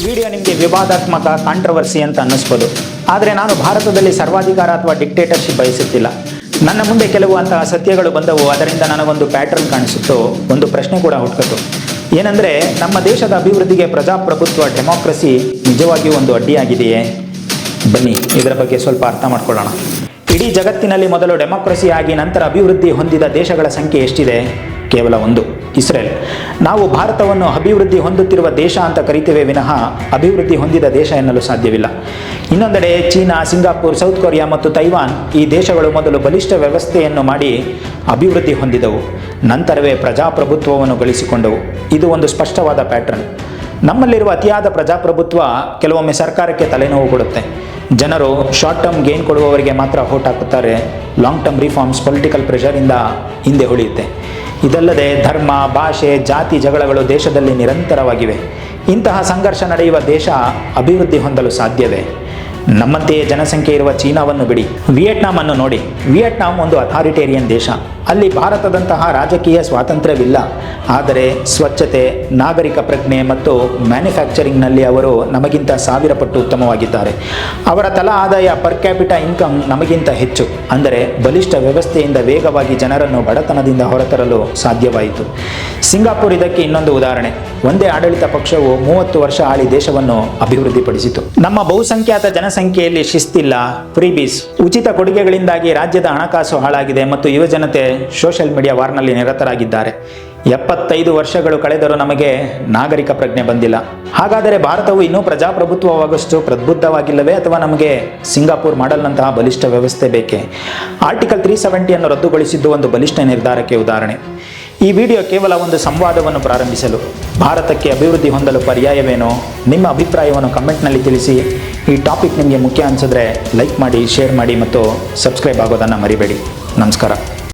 Video ನಿಮಗೆ ವಿವಾದಾತ್ಮಕ controversy ಅಂತ ಅನ್ನಿಸ್ಬೋದು. ಆದರೆ ನಾನು ಭಾರತದಲ್ಲಿ ಸರ್ವಾಧಿಕಾರ ಅಥವಾ ಡಿಕ್ಟೇಟರ್ಶಿಪ್ ಬಯಸುತ್ತಿಲ್ಲ. ನನ್ನ ಮುಂದೆ ಕೆಲವು ಅಂತಹ ಸತ್ಯಗಳು ಬಂದವು. ಅದರಿಂದ ನನಗೊಂದು ಪ್ಯಾಟರ್ನ್ ಕಾಣಿಸುತ್ತೋ, ಒಂದು ಪ್ರಶ್ನೆ ಕೂಡ ಹುಟ್ಟುಕಿತು. ಏನಂದರೆ, ನಮ್ಮ ದೇಶದ ಅಭಿವೃದ್ಧಿಗೆ ಪ್ರಜಾಪ್ರಭುತ್ವ ಡೆಮೋಕ್ರಸಿ ನಿಜವಾಗಿಯೂ ಒಂದು ಅಡ್ಡಿಯಾಗಿದೆಯೇ? ಬನ್ನಿ ಇದರ ಬಗ್ಗೆ ಸ್ವಲ್ಪ ಅರ್ಥ ಮಾಡ್ಕೊಳ್ಳೋಣ. ಇಡೀ ಜಗತ್ತಿನಲ್ಲಿ ಮೊದಲು ಡೆಮೋಕ್ರಸಿ ಆಗಿ ನಂತರ ಅಭಿವೃದ್ಧಿ ಹೊಂದಿದ ದೇಶಗಳ ಸಂಖ್ಯೆ ಎಷ್ಟಿದೆ? ಕೇವಲ ಒಂದು, ಇಸ್ರೇಲ್. ನಾವು ಭಾರತವನ್ನು ಅಭಿವೃದ್ಧಿ ಹೊಂದುತ್ತಿರುವ ದೇಶ ಅಂತ ಕರಿತೇವೆ ವಿನಃ ಅಭಿವೃದ್ಧಿ ಹೊಂದಿದ ದೇಶ ಎನ್ನಲು ಸಾಧ್ಯವಿಲ್ಲ. ಇನ್ನೊಂದೆಡೆ ಚೀನಾ, ಸಿಂಗಾಪುರ್, ಸೌತ್ ಕೊರಿಯಾ ಮತ್ತು ತೈವಾನ್ ಈ ದೇಶಗಳು ಮೊದಲು ಬಲಿಷ್ಠ ವ್ಯವಸ್ಥೆಯನ್ನು ಮಾಡಿ ಅಭಿವೃದ್ಧಿ ಹೊಂದಿದವು, ನಂತರವೇ ಪ್ರಜಾಪ್ರಭುತ್ವವನ್ನು ಗಳಿಸಿಕೊಂಡವು. ಇದು ಒಂದು ಸ್ಪಷ್ಟವಾದ ಪ್ಯಾಟ್ರನ್. ನಮ್ಮಲ್ಲಿರುವ ಅತಿಯಾದ ಪ್ರಜಾಪ್ರಭುತ್ವ ಕೆಲವೊಮ್ಮೆ ಸರ್ಕಾರಕ್ಕೆ ತಲೆನೋವು ಕೊಡುತ್ತೆ. ಜನರು ಶಾರ್ಟ್ ಟರ್ಮ್ ಗೇನ್ ಕೊಡುವವರಿಗೆ ಮಾತ್ರ ವೋಟ್ ಹಾಕುತ್ತಾರೆ. ಲಾಂಗ್ ಟರ್ಮ್ ರಿಫಾರ್ಮ್ಸ್ ಪೊಲಿಟಿಕಲ್ ಪ್ರೆಷರಿಂದ ಹಿಂದೆ ಉಳಿಯುತ್ತೆ. ಇದಲ್ಲದೆ ಧರ್ಮ, ಭಾಷೆ, ಜಾತಿ ಜಗಳಗಳು ದೇಶದಲ್ಲಿ ನಿರಂತರವಾಗಿವೆ. ಇಂತಹ ಸಂಘರ್ಷ ನಡೆಯುವ ದೇಶ ಅಭಿವೃದ್ಧಿ ಹೊಂದಲು ಸಾಧ್ಯವೇ? ನಮ್ಮಂತೆಯೇ ಜನಸಂಖ್ಯೆ ಇರುವ ಚೀನಾವನ್ನು ಬಿಡಿ, ವಿಯೆಟ್ನಾಂ ಅನ್ನು ನೋಡಿ. ವಿಯೆಟ್ನಾಂ ಒಂದು ಅಥಾರಿಟೇರಿಯನ್ ದೇಶ. ಅಲ್ಲಿ ಭಾರತದಂತಹ ರಾಜಕೀಯ ಸ್ವಾತಂತ್ರ್ಯವಿಲ್ಲ. ಆದರೆ ಸ್ವಚ್ಛತೆ, ನಾಗರಿಕ ಪ್ರಜ್ಞೆ ಮತ್ತು ಮ್ಯಾನುಫ್ಯಾಕ್ಚರಿಂಗ್ನಲ್ಲಿ ಅವರು ನಮಗಿಂತ 1000 ಪಟ್ಟು ಉತ್ತಮವಾಗಿದ್ದಾರೆ. ಅವರ ತಲಾ ಆದಾಯ ಪರ್ ಕ್ಯಾಪಿಟಾ ಇನ್ಕಮ್ ನಮಗಿಂತ ಹೆಚ್ಚು. ಅಂದರೆ ಬಲಿಷ್ಠ ವ್ಯವಸ್ಥೆಯಿಂದ ವೇಗವಾಗಿ ಜನರನ್ನು ಬಡತನದಿಂದ ಹೊರತರಲು ಸಾಧ್ಯವಾಯಿತು. ಸಿಂಗಾಪುರ್ ಇದಕ್ಕೆ ಇನ್ನೊಂದು ಉದಾಹರಣೆ. ಒಂದೇ ಆಡಳಿತ ಪಕ್ಷವು 30 ವರ್ಷ ಆಳಿ ದೇಶವನ್ನು ಅಭಿವೃದ್ಧಿಪಡಿಸಿತು. ನಮ್ಮ ಬಹುಸಂಖ್ಯಾತ ಜನಸಂಖ್ಯೆಯಲ್ಲಿ ಶಿಸ್ತಿಲ್ಲ, ಫ್ರೀಬೀಸ್, ಉಚಿತ ಕೊಡುಗೆಗಳಿಂದಾಗಿ ರಾಜ್ಯದ ಹಣಕಾಸು ಹಾಳಾಗಿದೆ ಮತ್ತು ಯುವಜನತೆ ಸೋಷಿಯಲ್ ಮೀಡಿಯಾ ವಾರ್ನಲ್ಲಿ ನಿರತರಾಗಿದ್ದಾರೆ. 75 ವರ್ಷಗಳು ಕಳೆದರೂ ನಮಗೆ ನಾಗರಿಕ ಪ್ರಜ್ಞೆ ಬಂದಿಲ್ಲ. ಹಾಗಾದರೆ ಭಾರತವು ಇನ್ನೂ ಪ್ರಜಾಪ್ರಭುತ್ವವಾಗಷ್ಟು ಪ್ರಬುದ್ಧವಾಗಿಲ್ಲವೇ, ಅಥವಾ ನಮಗೆ ಸಿಂಗಾಪುರ್ ಮಾಡೆಲ್ನಂತಹ ಬಲಿಷ್ಠ ವ್ಯವಸ್ಥೆ ಬೇಕೇ? ಆರ್ಟಿಕಲ್ 370 ಅನ್ನು ರದ್ದುಗೊಳಿಸಿದ್ದು ಒಂದು ಬಲಿಷ್ಠ ನಿರ್ಧಾರಕ್ಕೆ ಉದಾಹರಣೆ. ಈ ವಿಡಿಯೋ ಕೇವಲ ಒಂದು ಸಂವಾದವನ್ನು ಪ್ರಾರಂಭಿಸಲು. ಭಾರತಕ್ಕೆ ಅಭಿವೃದ್ಧಿ ಹೊಂದಲು ಪರ್ಯಾಯವೇನೋ? ನಿಮ್ಮ ಅಭಿಪ್ರಾಯವನ್ನು ಕಮೆಂಟ್ನಲ್ಲಿ ತಿಳಿಸಿ. ಈ ಟಾಪಿಕ್ ನಿಮಗೆ ಮುಖ್ಯ ಅನಿಸಿದ್ರೆ ಲೈಕ್ ಮಾಡಿ, ಶೇರ್ ಮಾಡಿ ಮತ್ತು ಸಬ್ಸ್ಕ್ರೈಬ್ ಆಗೋದನ್ನು ಮರಿಬೇಡಿ. ನಮಸ್ಕಾರ.